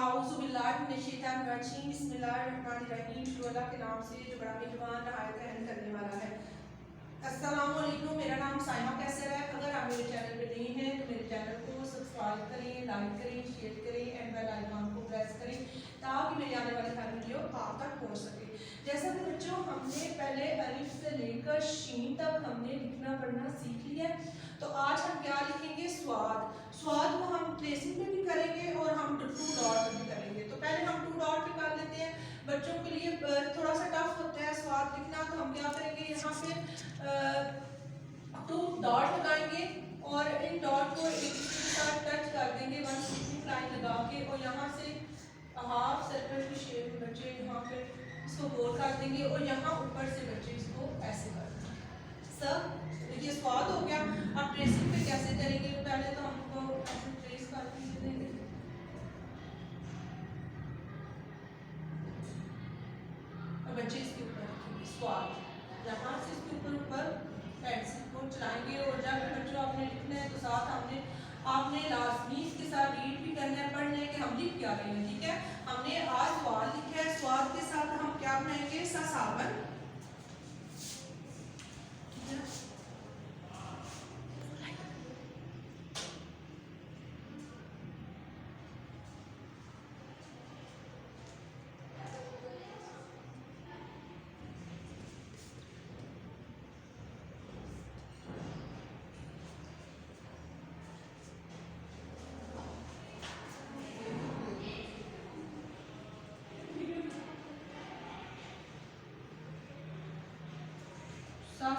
हाउज़ुबिल्लाहिमिनश्शैतानिर्रजीम बिस्मिल्लाहिर्रहमानिर्रहीम शुरू अल्लाह के नाम से जो बड़ा मेहरबान नहायत रहम करने वाला है। अस्सलाम वालेकुम, मेरा नाम साइमा कैसर है। अगर आप मेरे चैनल पे नए हैं तो मेरे चैनल को सब्सक्राइब करें, लाइक करें, शेयर करें एंड बेल आइकन को प्रेस करें ताकि मेरे आने वाले हर वीडियो आप तक पहुंच सके। जैसा कि बच्चों हमने पहले अलिफ से लेकर शीन तक हमने लिखना पढ़ना सीख लिया है, तो आज हम क्या लिखेंगे? स्वाद। स्वाद को हम ट्रेसिंग में भी करेंगे और हम टू डॉट भी करेंगे। तो पहले हम टू डॉट भी कर लेते हैं। बच्चों के लिए थोड़ा सा टफ होता है स्वाद लिखना, तो हम क्या करेंगे, यहाँ पे टू डॉट लगाएंगे और इन डॉट को एक दूसरे के साथ टच कर देंगे वन स्टिचिंग लाइन लगा के, और यहाँ से हाफ सर्कल की शेप में बच्चे यहाँ पे इसको गोल कर देंगे और यहाँ ऊपर से बच्चे इसको ऐसे कर देंगे। सब देखिए स्वाद हो गया। अब ट्रेसिंग पे कैसे करेंगे? पहले तो हमको ऐसे ट्रेस कर देंगे। और बच्चे इसके ऊपर रखेंगे स्वाद, यहाँ से इसके ऊपर पेंसिल को चलाएंगे। और जब बच्चों आपने लिखना है तो साथ आपने लाजमी इसके साथ रीड भी करना है, पढ़ना है कि हम लिख क्या रहे हैं। ठीक है, हमने आज स्वाद लिखा है। स्वाद के साथ हम क्या बनाएंगे? साबन।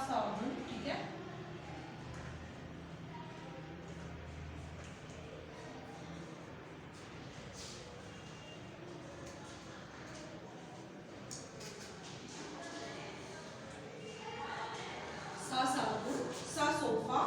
साबुन, ठीक है। साबुन, सोफा,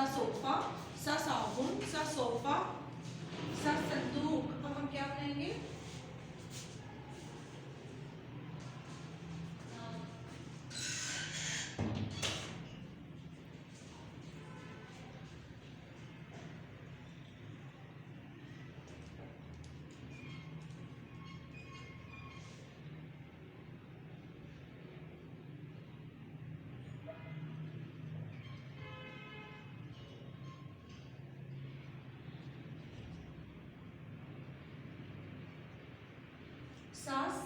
सोफा, सोफा, सोफा, साबुन, सोफा, संदूक। अब हम क्या बनाएंगे?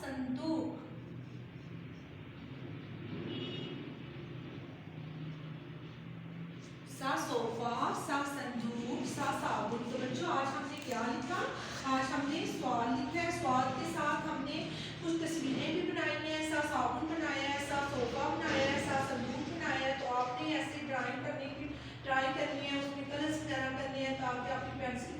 संदूक, सोफा, संदूक, साबुन। तो बच्चों आज हमने क्या लिखा? आज हमने स्वाद लिखा है। स्वाद के साथ हमने कुछ तस्वीरें भी बनाई हैं। साबुन बनाया है, सोफा बनाया है, संदूक बनाया है। तो आपने ऐसे ड्राइंग करने की ट्राई करनी है, उसमें कलर्स वगैरह करने हैं ताकि आपकी पेंसिल